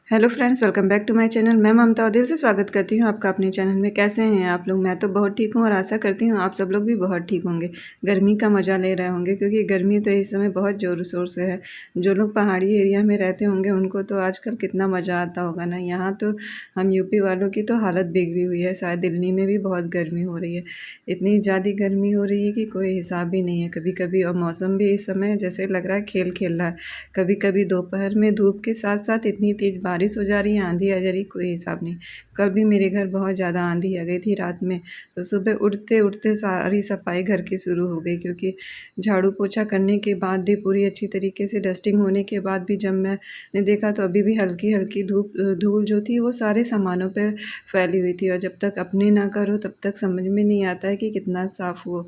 Hello friends, welcome back to my channel. मैं ममता और दिल से स्वागत करती हूँ आपका अपने चैनल में। कैसे हैं आप लोग? मैं तो बहुत ठीक हूँ और आशा करती हूँ आप सब लोग भी बहुत ठीक होंगे। गर्मी का मज़ा ले रहे होंगे क्योंकि गर्मी तो इस समय बहुत ज़ोर शोर से है। जो लोग पहाड़ी एरिया में रहते होंगे उनको तो आजकल कितना मज़ा आता होगा ना। यहाँ तो हम यूपी वालों की तो हालत बिगड़ी हुई है। शायद दिल्ली में भी बहुत गर्मी हो रही है। इतनी ज़्यादा गर्मी हो रही है कि कोई हिसाब ही नहीं है कभी कभी। और मौसम भी इस समय जैसे लग रहा है खेल खेल रहा है। कभी कभी दोपहर में धूप के साथ साथ इतनी तेज़ बारिश हो जा रही है, आंधी आ जा रही, कोई हिसाब नहीं। कल भी मेरे घर बहुत ज़्यादा आंधी आ गई थी रात में। तो सुबह उठते उठते सारी सफाई घर की शुरू हो गई, क्योंकि झाड़ू पोछा करने के बाद भी पूरी अच्छी तरीके से डस्टिंग होने के बाद भी जब मैंने देखा तो अभी भी हल्की हल्की धूल जो थी वो सारे सामानों पे फैली हुई थी। और जब तक अपने ना करो तब तक समझ में नहीं आता है कि कितना साफ़ वो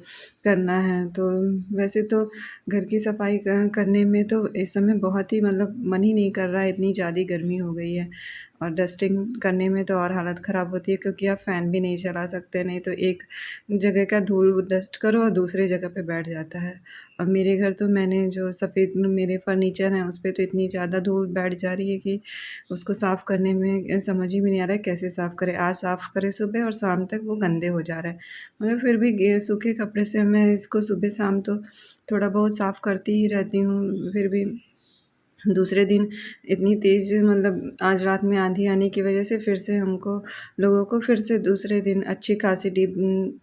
करना है। तो वैसे तो घर की सफाई करने में तो इस समय बहुत ही मतलब मन ही नहीं कर रहा है, इतनी ज़्यादा गर्मी हो गई है। और डस्टिंग करने में तो और हालत ख़राब होती है, क्योंकि आप फ़ैन भी नहीं चला सकते, नहीं तो एक जगह का धूल डस्ट करो और दूसरी जगह पे बैठ जाता है। और मेरे घर तो मैंने जो सफ़ेद मेरे फर्नीचर हैं उस पे तो इतनी ज़्यादा धूल बैठ जा रही है कि उसको साफ़ करने में समझ ही में नहीं आ रहा है कैसे साफ़ करें। आज साफ़ करें सुबह और शाम तक वो गंदे हो जा रहे हैं। मगर फिर भी सूखे कपड़े से मैं इसको सुबह शाम तो थोड़ा बहुत साफ़ करती ही रहती हूँ। फिर भी दूसरे दिन इतनी तेज़ मतलब आज रात में आंधी आने की वजह से फिर से हमको लोगों को फिर से दूसरे दिन अच्छी खासी डीप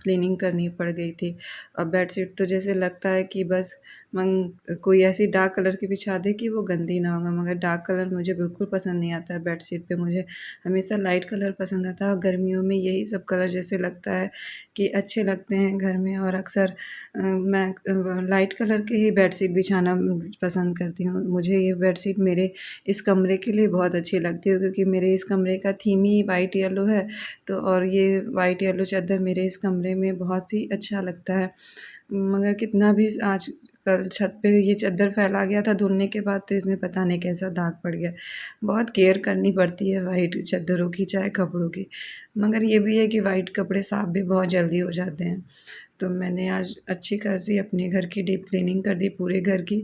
क्लीनिंग करनी पड़ गई थी। और बेडशीट तो जैसे लगता है कि बस कोई ऐसी डार्क कलर की बिछा दे कि वो गंदी ना होगा। मगर डार्क कलर मुझे बिल्कुल पसंद नहीं आता है बेडशीट पे। मुझे हमेशा लाइट कलर पसंद आता है, और गर्मियों में यही सब कलर जैसे लगता है कि अच्छे लगते हैं घर में। और अक्सर मैं लाइट कलर के ही बेडशीट बिछाना पसंद करती हूँ। मुझे ये बेडशीट मेरे इस कमरे के लिए बहुत अच्छी लगती है, क्योंकि मेरे इस कमरे का थीम ही वाइट येलो है। तो और ये वाइट येलो चादर मेरे इस कमरे में बहुत ही अच्छा लगता है। मगर कितना भी आज कल छत पे ये चादर फैला गया था धुलने के बाद, तो इसमें पता नहीं कैसा दाग पड़ गया। बहुत केयर करनी पड़ती है वाइट चादरों की चाहे कपड़ों की। मगर ये भी है कि वाइट कपड़े साफ़ भी बहुत जल्दी हो जाते हैं। तो मैंने आज अच्छी खासी अपने घर की डीप क्लीनिंग कर दी, पूरे घर की।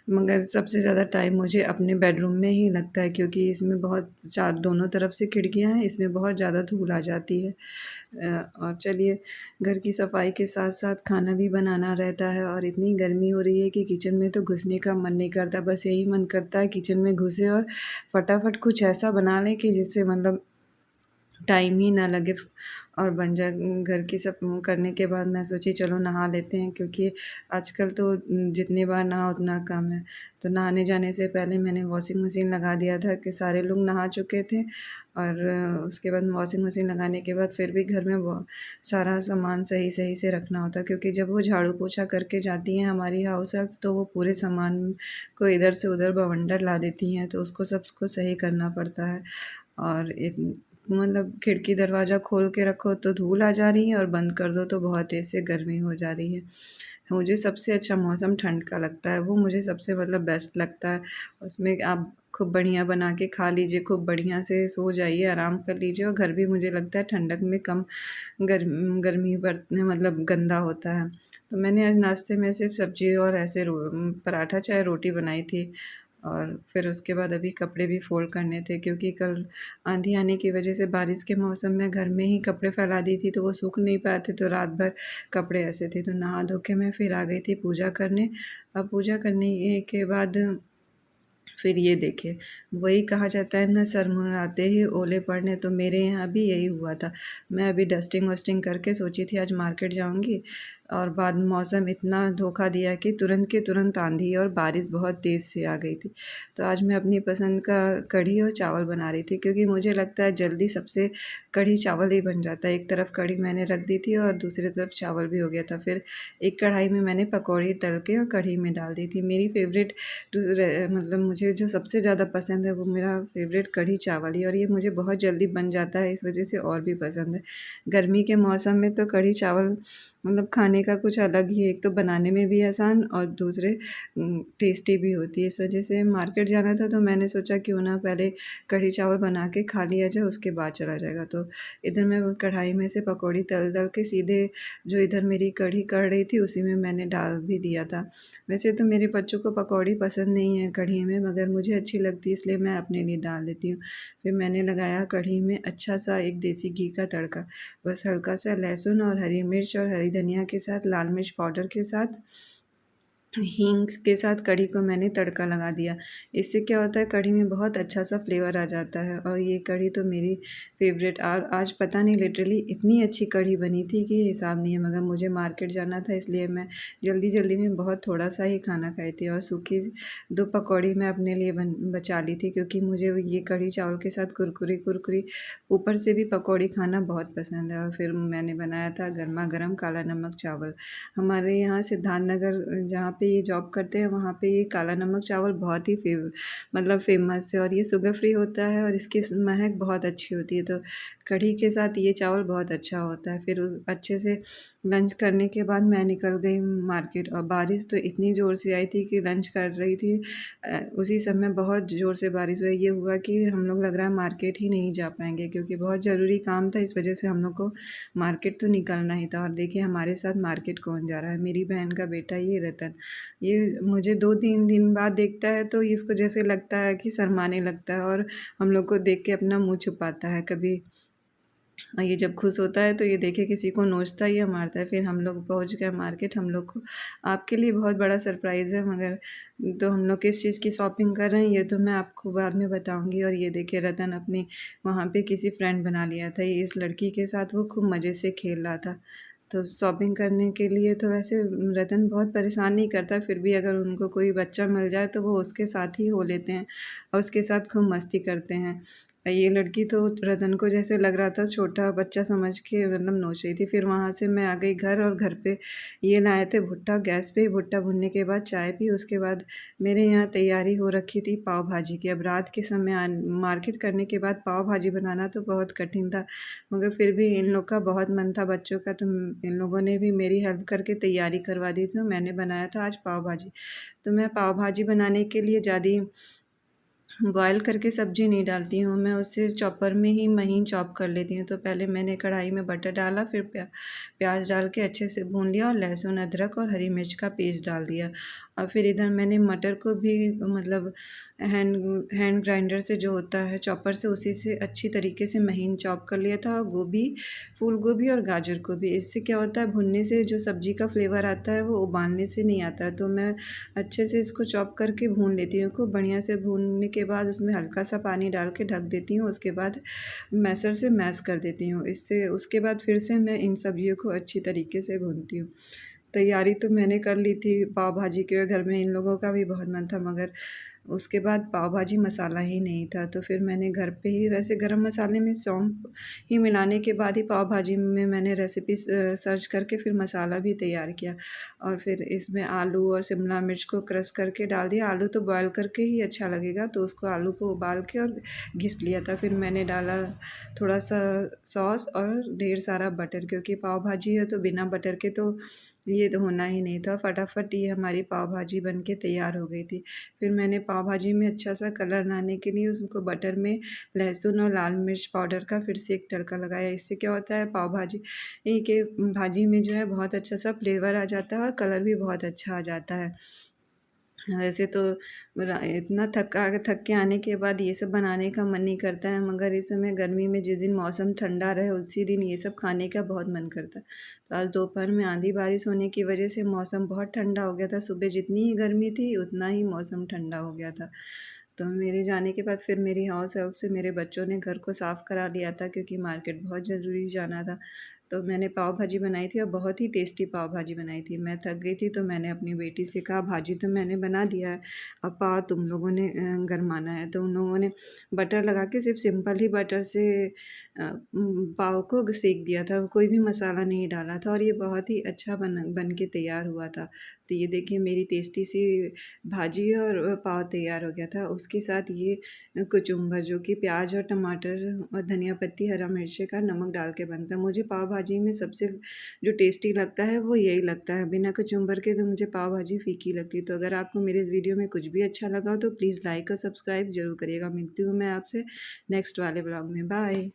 मगर सबसे ज़्यादा टाइम मुझे अपने बेडरूम में ही लगता है, क्योंकि इसमें बहुत चार दोनों तरफ से खिड़कियां हैं, इसमें बहुत ज़्यादा धूल आ जाती है। और चलिए, घर की सफाई के साथ साथ खाना भी बनाना रहता है। और इतनी गर्मी हो रही है कि किचन में तो घुसने का मन नहीं करता। बस यही मन करता है किचन में घुसे और फटाफट कुछ ऐसा बना लें कि जिससे मतलब टाइम ही ना लगे और बन जाए। घर की सब करने के बाद मैं सोची चलो नहा लेते हैं, क्योंकि आजकल तो जितनी बार नहा उतना कम है। तो नहाने जाने से पहले मैंने वॉशिंग मशीन लगा दिया था कि सारे लोग नहा चुके थे। और उसके बाद वॉशिंग मशीन लगाने के बाद फिर भी घर में सारा सामान सही सही से रखना होता है, क्योंकि जब वो झाड़ू पोछा करके जाती हैं हमारी हाउस हेल्प, तो वो पूरे सामान को इधर से उधर बवंडर ला देती हैं, तो उसको सबको सही करना पड़ता है। और मतलब खिड़की दरवाज़ा खोल के रखो तो धूल आ जा रही है, और बंद कर दो तो बहुत तेज़ से गर्मी हो जा रही है। मुझे सबसे अच्छा मौसम ठंड का लगता है, वो मुझे सबसे मतलब बेस्ट लगता है। उसमें आप खूब बढ़िया बना के खा लीजिए, खूब बढ़िया से सो जाइए, आराम कर लीजिए। और घर भी मुझे लगता है ठंडक में कम गर्मी बरतने मतलब गंदा होता है। तो मैंने आज नाश्ते में सिर्फ सब्जी और ऐसे पराठा चाहे रोटी बनाई थी। और फिर उसके बाद अभी कपड़े भी फ़ोल्ड करने थे, क्योंकि कल आंधी आने की वजह से बारिश के मौसम में घर में ही कपड़े फैला दी थी, तो वो सूख नहीं पाए थे, तो रात भर कपड़े ऐसे थे। तो नहा धो के मैं फिर आ गई थी पूजा करने। अब पूजा करने के बाद फिर ये देखिए, वही कहा जाता है ना, सर मुँडाते ही ओले पड़ने। तो मेरे यहाँ भी यही हुआ था। मैं अभी डस्टिंग वस्टिंग करके सोची थी आज मार्केट जाऊँगी, और बाद में मौसम इतना धोखा दिया कि तुरंत के तुरंत आंधी और बारिश बहुत तेज़ से आ गई थी। तो आज मैं अपनी पसंद का कढ़ी और चावल बना रही थी, क्योंकि मुझे लगता है जल्दी सबसे कढ़ी चावल ही बन जाता है। एक तरफ कढ़ी मैंने रख दी थी और दूसरी तरफ चावल भी हो गया था। फिर एक कढ़ाई में मैंने पकौड़ी तल के और कढ़ी में डाल दी थी। मेरी फेवरेट मतलब मुझे जो सबसे ज़्यादा पसंद है वो मेरा फेवरेट कढ़ी चावल ही, और ये मुझे बहुत जल्दी बन जाता है, इस वजह से और भी पसंद है। गर्मी के मौसम में तो कढ़ी चावल मतलब खाने का कुछ अलग ही है। एक तो बनाने में भी आसान और दूसरे टेस्टी भी होती है। इस वजह से मार्केट जाना था, तो मैंने सोचा क्यों ना पहले कढ़ी चावल बना के खा लिया जाए, उसके बाद चला जाएगा। तो इधर मैं कढ़ाई में से पकौड़ी तल तल के सीधे जो इधर मेरी कढ़ी कढ़ रही थी उसी में मैंने डाल भी दिया था। वैसे तो मेरे बच्चों को पकौड़ी पसंद नहीं है कढ़ी में, मगर मुझे अच्छी लगती है इसलिए मैं अपने लिए डाल देती हूँ। फिर मैंने लगाया कढ़ी में अच्छा सा एक देसी घी का तड़का, बस हल्का सा लहसुन और हरी मिर्च और हरी धनिया के साथ, लाल मिर्च पाउडर के साथ, हींग के साथ कढ़ी को मैंने तड़का लगा दिया। इससे क्या होता है, कढ़ी में बहुत अच्छा सा फ्लेवर आ जाता है और ये कढ़ी तो मेरी फेवरेट। और आज पता नहीं लिटरली इतनी अच्छी कढ़ी बनी थी कि हिसाब नहीं है, मगर मुझे मार्केट जाना था इसलिए मैं जल्दी जल्दी में बहुत थोड़ा सा ही खाना खाई थी। और सूखी 2 पकौड़ी मैं अपने लिए बचा ली थी, क्योंकि मुझे ये कढ़ी चावल के साथ कुरकुरी कुरकुरी ऊपर से भी पकौड़ी खाना बहुत पसंद है। और फिर मैंने बनाया था गर्मा गर्म काला नमक चावल। हमारे यहाँ सिद्धार्थ नगर जहाँ पे ये जॉब करते हैं वहाँ पे ये काला नमक चावल बहुत ही मतलब फेमस है, और ये शुगर फ्री होता है और इसकी महक बहुत अच्छी होती है। तो कढ़ी के साथ ये चावल बहुत अच्छा होता है। फिर अच्छे से लंच करने के बाद मैं निकल गई मार्केट, और बारिश तो इतनी ज़ोर से आई थी कि लंच कर रही थी उसी समय बहुत ज़ोर से बारिश हुई। ये हुआ कि हम लोग लग रहा है मार्केट ही नहीं जा पाएंगे, क्योंकि बहुत ज़रूरी काम था, इस वजह से हम लोग को मार्केट तो निकलना ही था। और देखिए हमारे साथ मार्केट कौन जा रहा है, मेरी बहन का बेटा ये रतन। ये मुझे 2-3 दिन बाद देखता है तो इसको जैसे लगता है कि शर्माने लगता है, और हम लोग को देख के अपना मुँह छुपाता है कभी। और ये जब खुश होता है तो ये देखिए किसी को नोचता ही या मारता है। फिर हम लोग पहुँच गए मार्केट। हम लोग को आपके लिए बहुत बड़ा सरप्राइज़ है, मगर तो हम लोग किस चीज़ की शॉपिंग कर रहे हैं ये तो मैं आपको बाद में बताऊँगी। और ये देखिए रतन अपनी वहाँ पे किसी फ्रेंड बना लिया था, ये इस लड़की के साथ वो खूब मज़े से खेल रहा था। तो शॉपिंग करने के लिए तो वैसे रतन बहुत परेशान नहीं करता, फिर भी अगर उनको कोई बच्चा मिल जाए तो वो उसके साथ ही हो लेते हैं और उसके साथ खूब मस्ती करते हैं। ये लड़की तो रतन को जैसे लग रहा था छोटा बच्चा समझ के मतलब नोच रही थी। फिर वहाँ से मैं आ गई घर, और घर पे ये लाए थे भुट्टा, गैस पे भुट्टा भुनने के बाद चाय पी। उसके बाद मेरे यहाँ तैयारी हो रखी थी पाव भाजी की। अब रात के समय मार्केट करने के बाद पाव भाजी बनाना तो बहुत कठिन था, मगर फिर भी इन लोग का बहुत मन था बच्चों का, तो इन लोगों ने भी मेरी हेल्प करके तैयारी करवा दी। तो मैंने बनाया था आज पाव भाजी। तो मैं पाव भाजी बनाने के लिए ज़्यादा बॉयल करके सब्ज़ी नहीं डालती हूँ, मैं उसे चॉपर में ही महीन चॉप कर लेती हूँ। तो पहले मैंने कढ़ाई में बटर डाला, फिर प्याज डाल के अच्छे से भून लिया, और लहसुन अदरक और हरी मिर्च का पेस्ट डाल दिया। और फिर इधर मैंने मटर को भी मतलब हैंड हैंड ग्राइंडर से जो होता है चॉपर से, उसी से अच्छी तरीके से महीन चॉप कर लिया था। और गोभी, फूल गोभी और गाजर को भी। इससे क्या होता है, भुनने से जो सब्ज़ी का फ्लेवर आता है वो उबालने से नहीं आता है। तो मैं अच्छे से इसको चॉप करके भून लेती हूँ। खूब बढ़िया से भूनने के बाद उसमें हल्का सा पानी डाल के ढक देती हूँ। उसके बाद मैशर से मैश कर देती हूँ इससे। उसके बाद फिर से मैं इन सब्जियों को अच्छी तरीके से भूनती हूँ। तैयारी तो मैंने कर ली थी पाव भाजी के, घर में इन लोगों का भी बहुत मन था, मगर उसके बाद पाव भाजी मसाला ही नहीं था। तो फिर मैंने घर पे ही, वैसे गरम मसाले में सौंफ ही मिलाने के बाद ही पाव भाजी में मैंने रेसिपी सर्च करके फिर मसाला भी तैयार किया। और फिर इसमें आलू और शिमला मिर्च को क्रश करके डाल दिया। आलू तो बॉयल करके ही अच्छा लगेगा, तो उसको आलू को उबाल के और घिस लिया था। फिर मैंने डाला थोड़ा सा सॉस और ढेर सारा बटर, क्योंकि पाव भाजी है तो बिना बटर के तो ये तो होना ही नहीं था। फटाफट ये हमारी पाव भाजी बन के तैयार हो गई थी। फिर मैंने पाव भाजी में अच्छा सा कलर लाने के लिए उसको बटर में लहसुन और लाल मिर्च पाउडर का फिर से एक तड़का लगाया। इससे क्या होता है, पाव भाजी के भाजी में जो है बहुत अच्छा सा फ्लेवर आ जाता है और कलर भी बहुत अच्छा आ जाता है। वैसे तो इतना थक के आने के बाद ये सब बनाने का मन नहीं करता है, मगर इस समय गर्मी में जिस दिन मौसम ठंडा रहे उसी दिन ये सब खाने का बहुत मन करता है। तो आज दोपहर में आंधी बारिश होने की वजह से मौसम बहुत ठंडा हो गया था। सुबह जितनी ही गर्मी थी उतना ही मौसम ठंडा हो गया था। तो मेरे जाने के बाद फिर मेरी हाउस हेल्प से मेरे बच्चों ने घर को साफ़ करा लिया था, क्योंकि मार्केट बहुत ज़रूरी जाना था। तो मैंने पाव भाजी बनाई थी और बहुत ही टेस्टी पाव भाजी बनाई थी। मैं थक गई थी तो मैंने अपनी बेटी से कहा भाजी तो मैंने बना दिया है, अब पाव तुम लोगों ने गरमाना है। तो उन लोगों ने बटर लगा के सिर्फ सिंपल ही बटर से पाव को सेक दिया था, कोई भी मसाला नहीं डाला था, और ये बहुत ही अच्छा बन के तैयार हुआ था। तो ये देखिए मेरी टेस्टी सी भाजी और पाव तैयार हो गया था। उसके साथ ये कुचुम्बर, जो कि प्याज और टमाटर और धनिया पत्ती, हरा मिर्ची का नमक डाल के बनता है। मुझे पाव भाजी में सबसे जो टेस्टी लगता है वो यही लगता है। बिना कुचुम्बर के तो मुझे पाव भाजी फीकी लगती है। तो अगर आपको मेरे इस वीडियो में कुछ भी अच्छा लगा हो तो प्लीज़ लाइक और सब्सक्राइब ज़रूर करिएगा। मिलती हूँ मैं आपसे नेक्स्ट वाले ब्लॉग में। बाय।